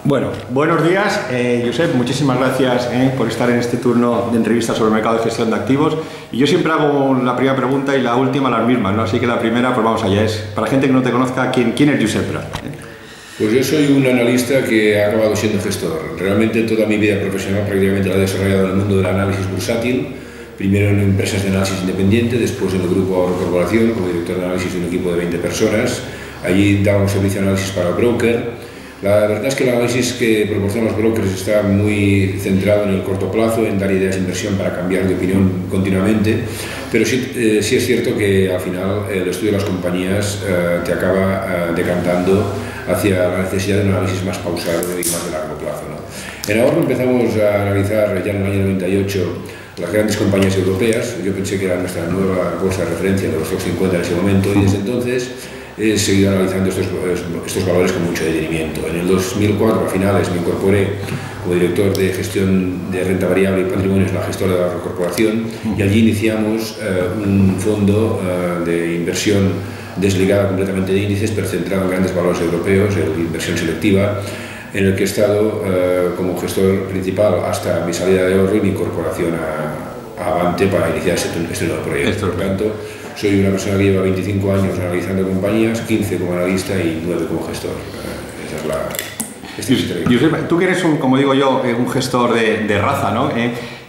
Bueno, buenos días, Josep, muchísimas gracias por estar en este turno de entrevistas sobre el mercado de gestión de activos. Y yo siempre hago la primera pregunta y la última las mismas, ¿no? Así que la primera, pues vamos allá, es para gente que no te conozca, ¿quién es Josep Prat? Pues yo soy un analista que ha acabado siendo gestor. Realmente toda mi vida profesional prácticamente la he desarrollado en el mundo del análisis bursátil, primero en empresas de análisis independiente, después en el grupo Ahorro Corporación como director de análisis de un equipo de 20 personas. Allí dábamos servicio de análisis para el broker. La verdad es que el análisis que proporcionan los brokers está muy centrado en el corto plazo, en dar ideas de inversión para cambiar de opinión continuamente, pero sí es cierto que al final el estudio de las compañías te acaba decantando hacia la necesidad de un análisis más pausado y más de largo plazo, ¿no? En Ahorro empezamos a analizar ya en el año 98 las grandes compañías europeas. Yo pensé que era nuestra nueva bolsa de referencia de los top 50 en ese momento, y desde entonces he seguido analizando estos valores con mucho detenimiento. En el 2004, a finales, me incorporé como director de gestión de renta variable y patrimonio en la gestora de Ahorro Corporación, y allí iniciamos un fondo de inversión desligada completamente de índices, pero centrado en grandes valores europeos, en inversión selectiva, en el que he estado como gestor principal hasta mi salida de Ahorro y mi incorporación a Avante para iniciar este nuevo proyecto. Por tanto, soy una persona que lleva 25 años analizando compañías, 15 como analista y 9 como gestor. Esa es la Josep, tú que eres, como digo yo, un gestor de raza, ¿no?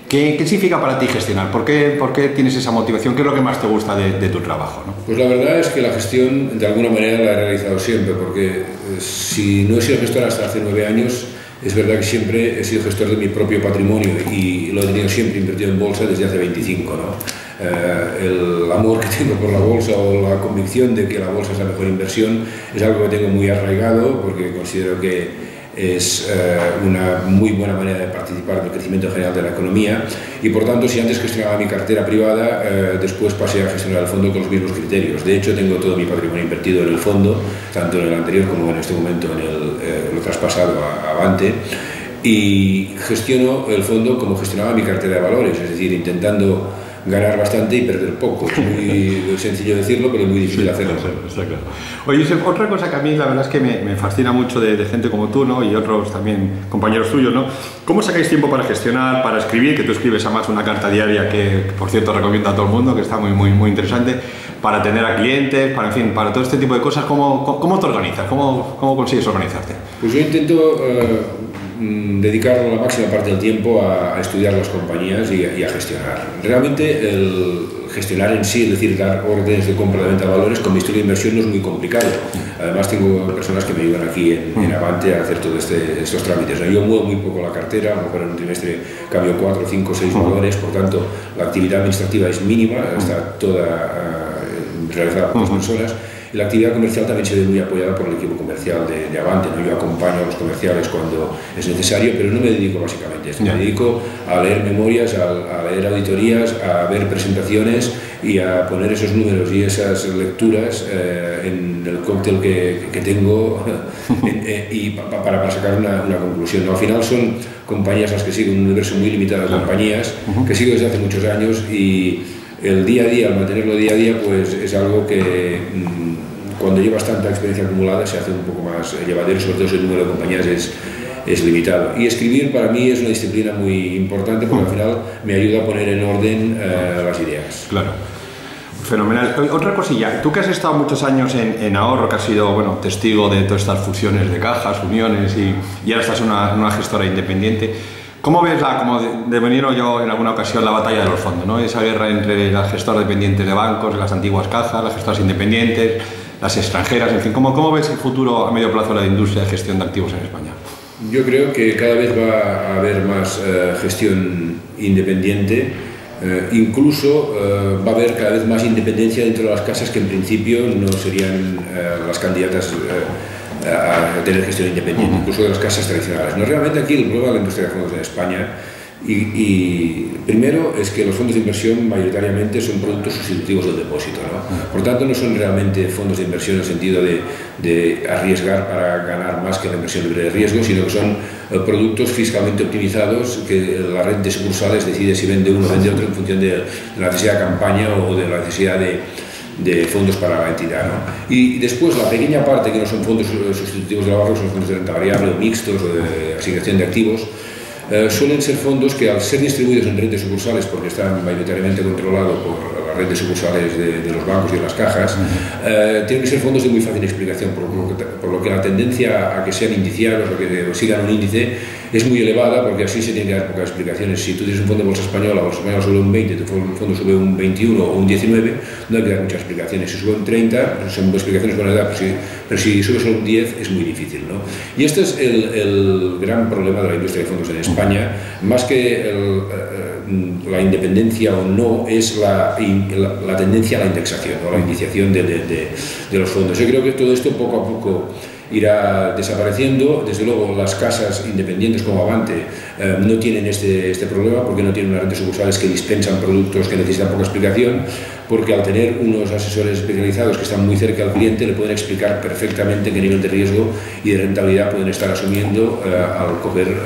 ¿Qué significa para ti gestionar? ¿Por qué tienes esa motivación? ¿Qué es lo que más te gusta de tu trabajo, ¿no? Pues la verdad es que la gestión de alguna manera la he realizado siempre, porque si no he sido gestor hasta hace 9 años, es verdad que siempre he sido gestor de mi propio patrimonio y lo he tenido siempre invertido en bolsa desde hace 25, ¿no? El amor que tengo por la bolsa o la convicción de que la bolsa es la mejor inversión es algo que tengo muy arraigado, porque considero que es una muy buena manera de participar en el crecimiento general de la economía, y por tanto, si antes gestionaba mi cartera privada, después pasé a gestionar el fondo con los mismos criterios. De hecho, tengo todo mi patrimonio invertido en el fondo, tanto en el anterior como en este momento en lo traspasado a Avante, y gestiono el fondo como gestionaba mi cartera de valores, es decir, intentando ganar bastante y perder poco. Es muy sencillo decirlo, pero es muy difícil hacerlo. Está claro. Oye, otra cosa que a mí la verdad es que me fascina mucho de gente como tú, ¿no? Y otros también compañeros tuyos, ¿no? ¿Cómo sacáis tiempo para gestionar, para escribir? Que tú escribes además una carta diaria que, por cierto, recomiendo a todo el mundo, que está muy interesante, para atender a clientes, para, en fin, para todo este tipo de cosas. ¿Cómo te organizas? ¿Cómo consigues organizarte? Pues yo intento dedicar la máxima parte del tiempo a estudiar las compañías y a gestionar. Realmente el gestionar en sí, es decir, dar órdenes de compra de venta de valores con mi estilo de inversión no es muy complicado. Además tengo personas que me ayudan aquí en Avante a hacer todos estos trámites. Yo muevo muy poco la cartera, a lo mejor en un trimestre cambio 4, 5, 6 valores, por tanto la actividad administrativa es mínima, está toda realizada por las personas. Y la actividad comercial también se ve muy apoyada por el equipo comercial de Avante, ¿no? Yo acompaño a los comerciales cuando es necesario, pero no me dedico básicamente a esto. Me dedico a leer memorias, a leer auditorías, a ver presentaciones y a poner esos números y esas lecturas en el cóctel que tengo y para sacar una conclusión, ¿no? Al final son compañías las que sigo, un universo muy limitado de compañías que sigo desde hace muchos años, y el día a día, al mantenerlo día a día, pues es algo que cuando llevas tanta experiencia acumulada se hace un poco más llevadero, sobre todo si el número de compañías es limitado. Y escribir para mí es una disciplina muy importante, porque al final me ayuda a poner en orden las ideas. Claro. Fenomenal. Otra cosilla, tú que has estado muchos años en Ahorro, que has sido, bueno, testigo de todas estas fusiones de cajas, uniones, y ahora estás en una gestora independiente, ¿cómo ves como de venir yo en alguna ocasión la batalla de los fondos, ¿no? Esa guerra entre las gestoras dependientes de bancos, las antiguas cajas, las gestoras independientes, las extranjeras, en fin, ¿cómo ves el futuro a medio plazo de la industria de gestión de activos en España? Yo creo que cada vez va a haber más gestión independiente, incluso va a haber cada vez más independencia dentro de las casas que en principio no serían las candidatas a tener gestión independiente, incluso de las casas tradicionales. No, realmente aquí el problema de la industria de fondos en España, y primero es que los fondos de inversión mayoritariamente son productos sustitutivos del depósito, ¿no? Por tanto, no son realmente fondos de inversión en el sentido de arriesgar para ganar más que la inversión libre de riesgo, sino que son productos fiscalmente optimizados que la red de sucursales decide si vende uno o vende otro en función de la necesidad de campaña o de la necesidad de fondos para la entidad, ¿no? Y después la pequeña parte que no son fondos sustitutivos del ahorro, son fondos de renta variable o mixtos o de asignación de activos, suelen ser fondos que al ser distribuidos en red de sucursales, porque están mayoritariamente controlados por la red de sucursales de los bancos y de las cajas, tienen que ser fondos de muy fácil explicación, por lo que la tendencia a que sean indiciados o que sigan un índice es muy elevada, porque así se tienen que dar pocas explicaciones. Si tú tienes un fondo de bolsa española, la bolsa española sube un 20, tu fondo sube un 21 o un 19, no hay que dar muchas explicaciones. Si sube un 30, son explicaciones buenas, pero si sube solo un 10 es muy difícil, ¿no? Y este es el gran problema de la industria de fondos en España, más que la independencia o no, es la tendencia a la indexación o a la indiciación de los fondos. Yo creo que todo esto poco a poco irá desapareciendo. Desde luego las casas independientes como Avante no tienen este problema, porque no tienen una red de sucursales que dispensan productos que necesitan poca explicación, porque al tener unos asesores especializados que están muy cerca al cliente le pueden explicar perfectamente qué nivel de riesgo y de rentabilidad pueden estar asumiendo al coger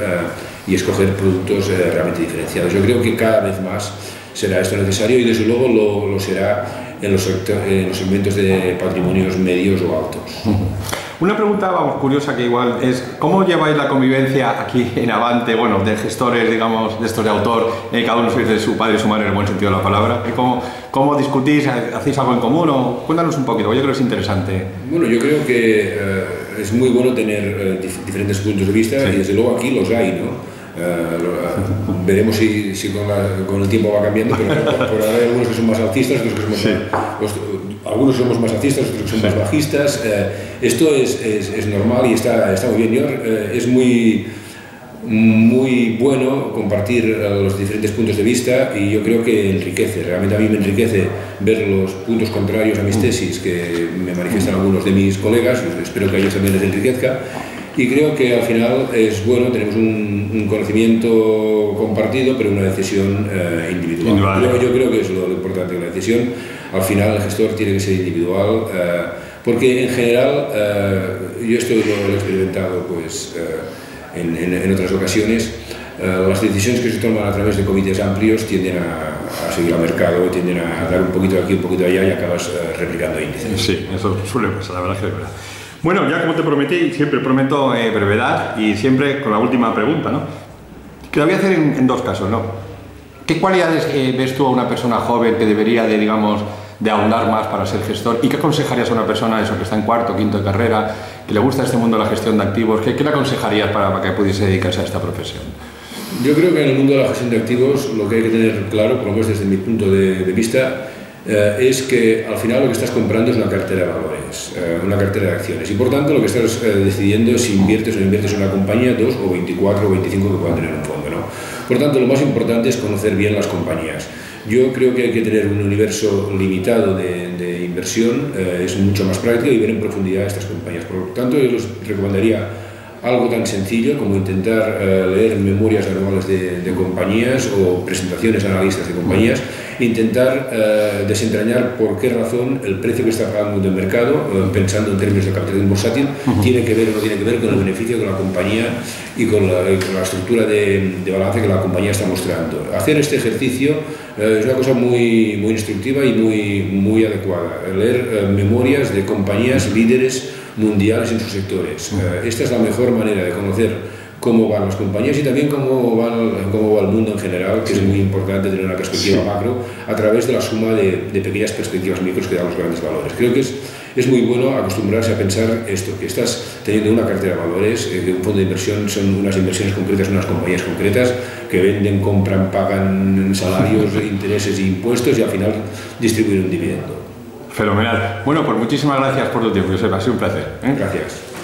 y escoger productos realmente diferenciados. Yo creo que cada vez más será esto necesario, y desde luego lo será en los segmentos de patrimonios medios o altos. Una pregunta, vamos, curiosa, que igual es: ¿cómo lleváis la convivencia aquí en Avante, bueno, de gestores, digamos, de estos de autor, cada uno sois de su padre y su madre en el buen sentido de la palabra? ¿Cómo discutís? ¿Hacéis algo en común? O cuéntanos un poquito, yo creo que es interesante. Bueno, yo creo que es muy bueno tener diferentes puntos de vista, sí. Y desde luego aquí los hay, ¿no? Veremos si con el tiempo va cambiando, pero por ahora hay algunos que son más alcistas, otros que somos algunos somos más alcistas, otros que son más bajistas. Esto es normal y está muy bien. Es muy bueno compartir los diferentes puntos de vista, y yo creo que enriquece. Realmente a mí me enriquece ver los puntos contrarios a mis tesis que me manifiestan algunos de mis colegas, y espero que a ellos también les enriquezca. Y creo que al final es bueno, tenemos un conocimiento compartido, pero una decisión individual. Yo creo que es lo importante, la decisión. Al final el gestor tiene que ser individual, porque en general, yo esto lo he experimentado pues, en otras ocasiones, las decisiones que se toman a través de comités amplios tienden a seguir al mercado, tienden a dar un poquito de aquí, un poquito de allá, y acabas replicando índices. Sí, eso suele pasar, la verdad que es verdad. Bueno, ya como te prometí, siempre prometo brevedad, y siempre con la última pregunta, ¿no? Que la voy a hacer en dos casos, ¿no? ¿Qué cualidades ves tú a una persona joven que debería de ahondar más para ser gestor? ¿Y qué aconsejarías a una persona que está en cuarto, quinto de carrera, que le gusta este mundo de la gestión de activos? ¿Qué le aconsejarías para que pudiese dedicarse a esta profesión? Yo creo que en el mundo de la gestión de activos lo que hay que tener claro, por lo menos desde mi punto de vista, es que al final lo que estás comprando es una cartera de valores, una cartera de acciones, y por tanto lo que estás decidiendo es si inviertes o no inviertes en una compañía, 2 o 24 o 25 que puedan tener un fondo, ¿no? Por tanto, lo más importante es conocer bien las compañías. Yo creo que hay que tener un universo limitado de inversión, es mucho más práctico, y ver en profundidad estas compañías. Por lo tanto, yo les recomendaría algo tan sencillo como intentar leer memorias anuales de compañías o presentaciones a analistas de compañías, intentar desentrañar por qué razón el precio que está pagando el mercado, pensando en términos de capitalización bursátil, tiene que ver o no tiene que ver con el beneficio de la compañía y con la estructura de balance que la compañía está mostrando. Hacer este ejercicio es una cosa muy instructiva y muy adecuada. Leer memorias de compañías líderes mundiales en sus sectores. Esta es la mejor manera de conocer cómo van las compañías y también cómo va el mundo en general, que es muy importante tener una perspectiva macro a través de la suma de pequeñas perspectivas micros que dan los grandes valores. Creo que es muy bueno acostumbrarse a pensar esto, que estás teniendo una cartera de valores, que un fondo de inversión son unas inversiones concretas en unas compañías concretas que venden, compran, pagan salarios, intereses e impuestos, y al final distribuyen un dividendo. Fenomenal. Bueno, pues muchísimas gracias por tu tiempo, Josep, ha sido un placer. Gracias.